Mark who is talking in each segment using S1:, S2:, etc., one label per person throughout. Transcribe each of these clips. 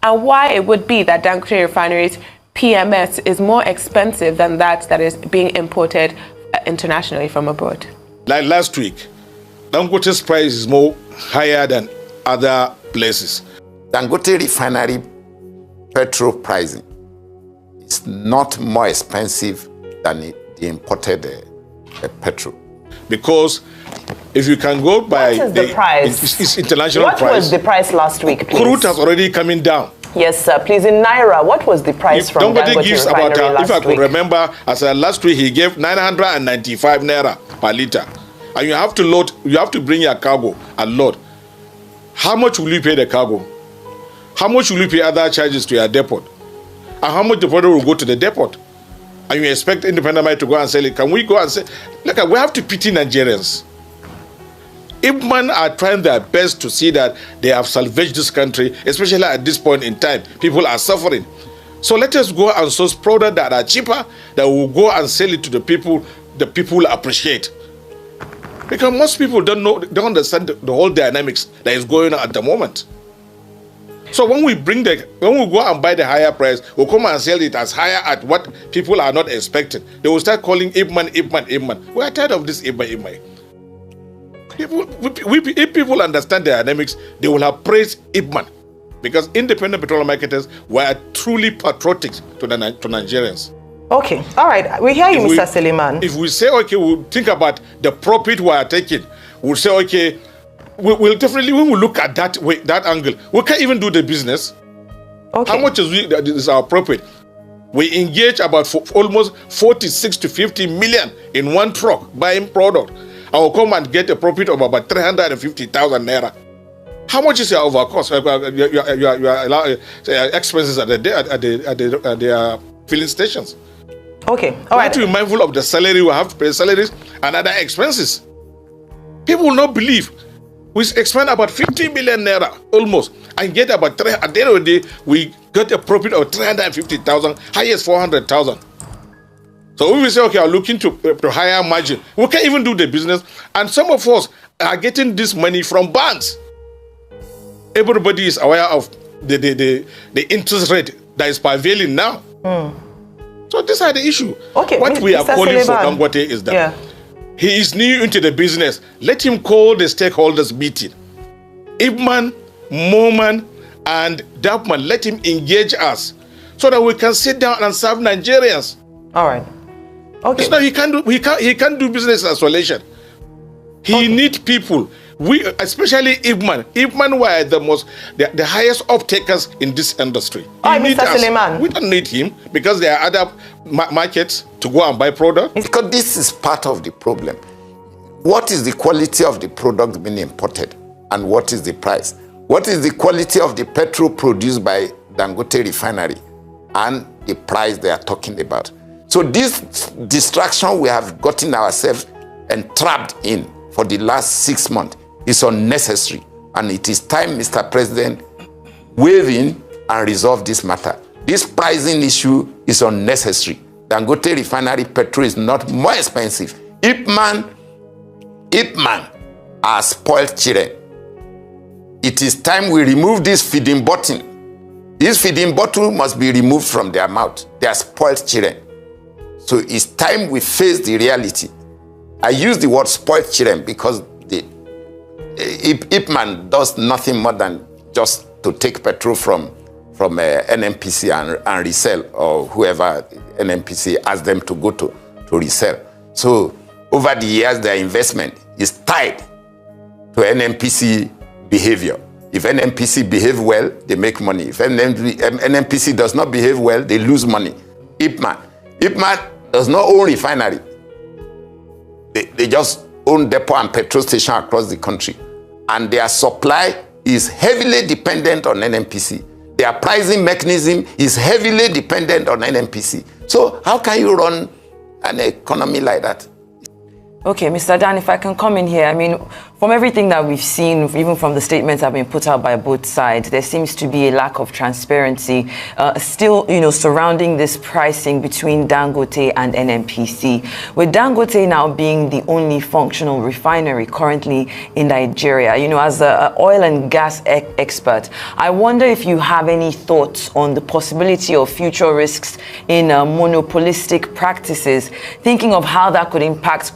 S1: and why it would be that Dangote Refinery's PMS is more expensive than that is being imported internationally from abroad.
S2: Like last week, Dangote's price is more higher than other places.
S3: Dangote Refinery petrol pricing is not more expensive than the imported petrol.
S2: Because if you can go by
S4: what is the price?
S2: It's international
S4: price. What was the price last week, please?
S2: Crude has already coming down.
S4: Yes, sir. Please, in Naira, what was the price from Dangote gives Refinery about, last
S2: if I could
S4: week?
S2: remember, as last week he gave 995 Naira per liter. And you have to bring your cargo and load. How much will you pay the cargo? How much will you pay other charges to your depot? And how much the product will go to the depot? And you expect independent mine to go and sell it. Can we go and say, look, we have to pity Nigerians. Ipman are trying their best to see that they have salvaged this country, especially at this point in time. People are suffering. So let us go and source products that are cheaper, that will go and sell it to the people appreciate. Because most people don't understand the whole dynamics that is going on at the moment. So when we go and buy the higher price, we'll come and sell it as higher at what people are not expecting. They will start calling Ipman. We are tired of this Ipman. If people understand the dynamics, they will have praised Ipman. Because independent petroleum marketers were truly patriotic to Nigerians.
S4: Okay, all right. We hear you, Mr. Suleiman.
S2: If we say, okay, we'll think about the profit we are taking, we'll say, okay, we'll definitely, when we look at that angle, we can't even do the business.
S4: Okay.
S2: How much is our profit? We engage about almost 46 to 50 million in one truck buying product. I will come and get a profit of about 350,000 Naira. How much is your overcost? Your expenses at the filling stations?
S4: Okay, all right.
S2: We have to be mindful of the salary. We have to pay salaries and other expenses. People will not believe. We expend about 50 million Naira almost and get about at the end of the day, we got a profit of 350,000, highest 400,000. So if we say, okay, I'm looking to higher margin, we can't even do the business. And some of us are getting this money from banks. Everybody is aware of the interest rate that is prevailing now. So these are the issue.
S4: Okay,
S2: what we are calling for Dangote is that he is new into the business. Let him call the stakeholders meeting. Ipman, Moman, and Dapman, let him engage us so that we can sit down and serve Nigerians.
S4: All right. Okay.
S2: So he can't do business in isolation. He needs people. We, especially Ipman. Ipman were the highest off-takers in this industry.
S4: Mr. Suleiman.
S2: We don't need him because there are other markets to go and buy products.
S3: Because this is part of the problem. What is the quality of the product being imported and what is the price? What is the quality of the petrol produced by Dangote Refinery and the price they are talking about? So this distraction we have gotten ourselves entrapped in for the last 6 months is unnecessary, and it is time, Mr. President, weigh in and resolve this matter. This pricing issue is unnecessary. Dangote Refinery petrol is not more expensive. Ipman are spoiled children. It is time we remove this feeding button. This feeding bottle must be removed from their mouth. They are spoiled children. So it's time we face the reality. I use the word spoiled children because Ipman does nothing more than just to take petrol from NNPC and resell, or whoever NNPC asks them to go to resell. So over the years, their investment is tied to NNPC behavior. If NNPC behave well, they make money. If NNPC does not behave well, they lose money. Ipman does not own refinery. They just own depot and petrol station across the country. And their supply is heavily dependent on NNPC. Their pricing mechanism is heavily dependent on NNPC. So how can you run an economy like that?
S4: Okay, Mr. Dan, if I can come in here, I mean, from everything that we've seen, even from the statements that have been put out by both sides, there seems to be a lack of transparency still, surrounding this pricing between Dangote and NNPC. With Dangote now being the only functional refinery currently in Nigeria, as an oil and gas expert, I wonder if you have any thoughts on the possibility of future risks in monopolistic practices, thinking of how that could impact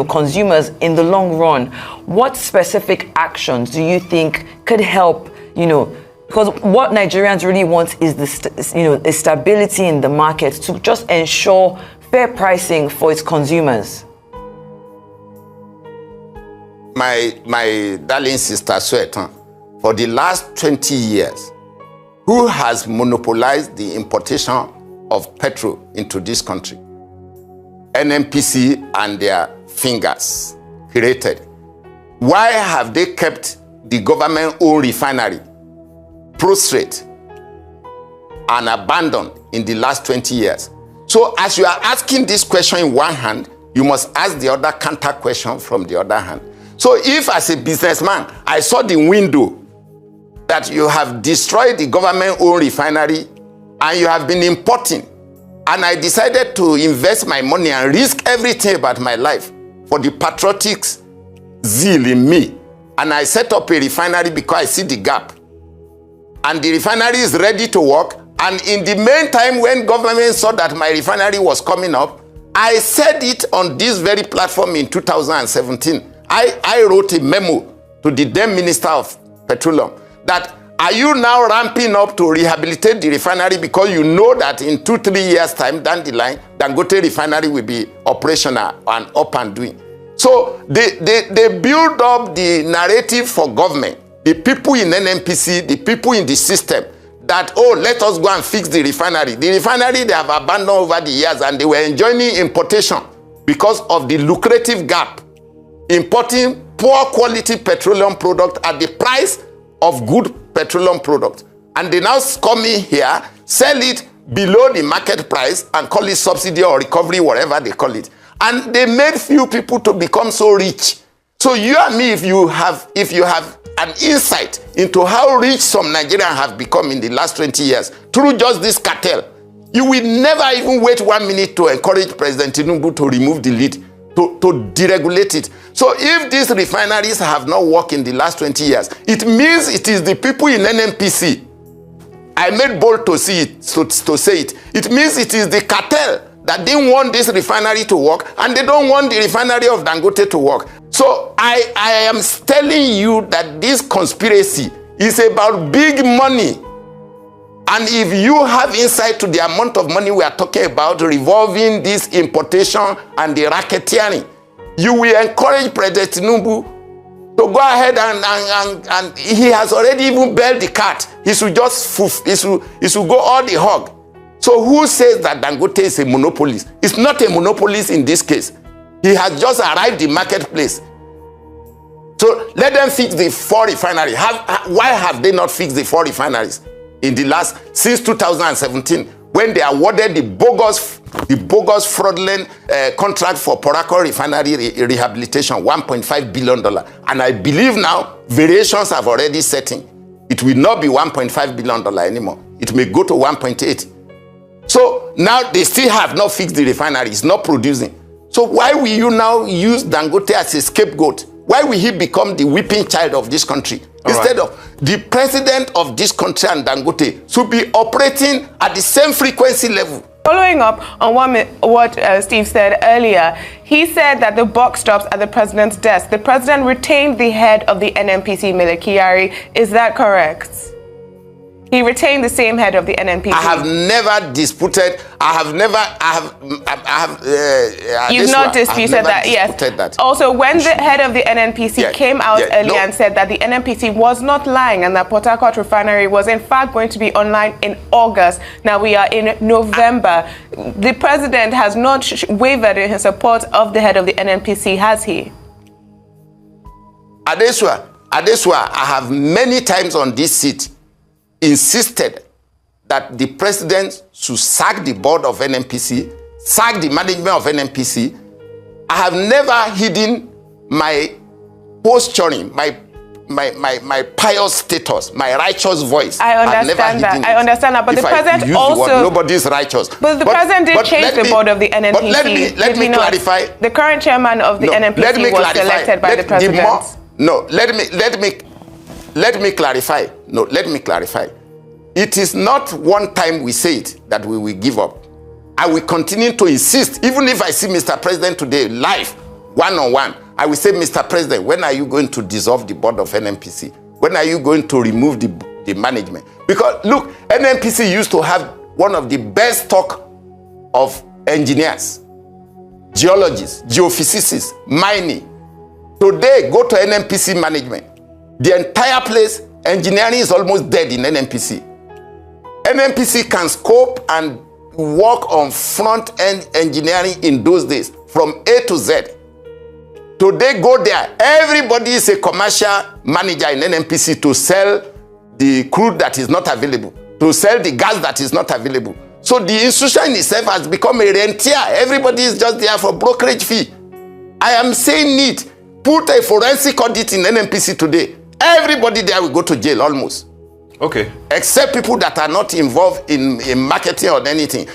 S4: consumers in the long run. What specific actions do you think could help, because what Nigerians really want is the stability in the market to just ensure fair pricing for its consumers?
S3: My darling sister Suleiman, for the last 20 years, who has monopolized the importation of petrol into this country? NNPC and their fingers created. Why have they kept the government-owned refinery prostrate and abandoned in the last 20 years? So as you are asking this question in one hand, you must ask the other counter question from the other hand. So if as a businessman, I saw the window that you have destroyed the government-owned refinery and you have been importing, and I decided to invest my money and risk everything about my life for the patriotic zeal in me. And I set up a refinery because I see the gap. And the refinery is ready to work. And in the meantime, when government saw that my refinery was coming up, I said it on this very platform in 2017. I wrote a memo to the then Minister of Petroleum that, are you now ramping up to rehabilitate the refinery because you know that in 2-3 years' time down the line, Dangote refinery will be operational and up and doing? So they build up the narrative for government, the people in NNPC, the people in the system, that, oh, let us go and fix the refinery. The refinery they have abandoned over the years, and they were enjoying importation because of the lucrative gap, importing poor quality petroleum product at the price of good petroleum product. And they now come in here, sell it below the market price and call it subsidy or recovery, whatever they call it. And they made few people to become so rich. So you and me, if you have an insight into how rich some Nigerians have become in the last 20 years through just this cartel, you will never even wait 1 minute to encourage President Tinubu to remove the lead, to deregulate it. So if these refineries have not worked in the last 20 years, it means it is the people in NNPC. I made bold to see it, to say it. It means it is the cartel that didn't want this refinery to work, and they don't want the refinery of Dangote to work. So I am telling you that this conspiracy is about big money. And if you have insight to the amount of money we are talking about revolving this importation and the racketeering, you will encourage President Tinubu to go ahead and he has already even bailed the cat. He should go all the hog. So who says that Dangote is a monopolist? It's not a monopolist in this case. He has just arrived in marketplace. So let them fix the 4 refineries. Why have they not fixed the 4 refineries in the since 2017, when they awarded the bogus fraudulent contract for Porako refinery rehabilitation, $1.5 billion. And I believe now variations have already set in. It will not be $1.5 billion anymore. It may go to 1.8. So now they still have not fixed the refinery. It's not producing. So why will you now use Dangote as a scapegoat? Why will he become the weeping child of this country? Instead of the president of this country and Dangote should be operating at the same frequency level.
S1: Following up on what Steve said earlier, he said that the buck stops at the president's desk. The president retained the head of the NNPC, Mele Kyari. Is that correct? He retained the same head of the NNPC. I
S3: have never disputed.
S1: You've not disputed that, yes.
S3: That.
S1: Also, when the head of the NNPC came out earlier and said that the NNPC was not lying and that Port Harcourt refinery was in fact going to be online in August. Now we are in November. The president has not wavered in his support of the head of the NNPC, has he?
S3: Adesua, I have many times on this seat insisted that the president should sack the board of NNPC, sack the management of NNPC, I have never hidden my posturing, my pious status, my righteous voice.
S1: I understand that. I understand that. But the president also...
S3: Nobody's righteous.
S1: But the president did change the board of the NNPC.
S3: But let me clarify.
S1: The current chairman of the NNPC was selected by the president.
S3: Let me clarify. No, let me clarify. It is not one time we say it that we will give up. I will continue to insist, even if I see Mr. President today live, one-on-one, I will say, Mr. President, when are you going to dissolve the board of NNPC? When are you going to remove the management? Because, look, NNPC used to have one of the best stock of engineers, geologists, geophysicists, mining. Today, go to NNPC management. The entire place, engineering is almost dead in NNPC. NNPC can scope and work on front-end engineering in those days, from A to Z. Today, go there. Everybody is a commercial manager in NNPC to sell the crude that is not available, to sell the gas that is not available. So the institution itself has become a rentier. Everybody is just there for brokerage fee. I am saying it. Put a forensic audit in NNPC today. Everybody there will go to jail almost.
S5: Okay.
S3: Except people that are not involved in marketing or anything.